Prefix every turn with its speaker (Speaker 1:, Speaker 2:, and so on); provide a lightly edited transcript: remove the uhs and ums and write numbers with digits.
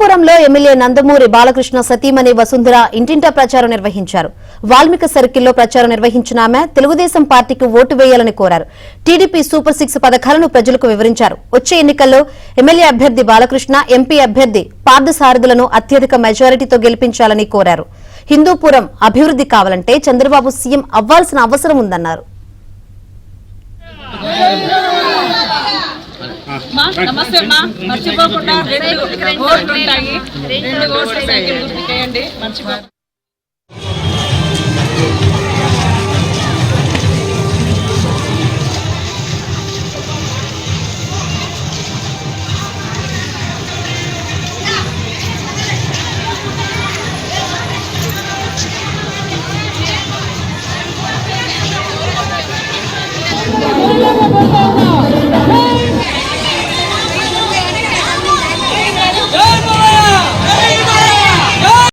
Speaker 1: హిందూపురంలో MLA Nandamuri Balakrishna సతీమణి వసుంధర ఇంటింటా ప్రచారం నిర్వహించారు. వాల్మీకి సర్కిల్లో ప్రచారం నిర్వహించిన ఆమె తెలుగుదేశం పార్టీకి ఓటు వేయాలని కోరారు. టీడీపీ సూపర్ 6 పథకాలను ప్రజలకు వివరించారు. వచ్చే ఎన్నికల్లో ఎమ్మెల్యే అభ్యర్థి బాలకృష్ణ, ఎంపీ అభ్యర్థి పార్థసారథులను అత్యధిక మెజారిటీతో గెలిపించాలని కోరారు. హిందూపురం అభివృద్ధి కావాలంటే చంద్రబాబు సీఎం అవ్వాల్సిన అవసరం ఉందన్నారు.
Speaker 2: నమస్తే అమ్మా, మర్చిపోకుండా 2 ఓట్లు ఉంటాయి. 2 ఓట్లు సైకిల్ గుర్తుకేయండి, మర్చిపో.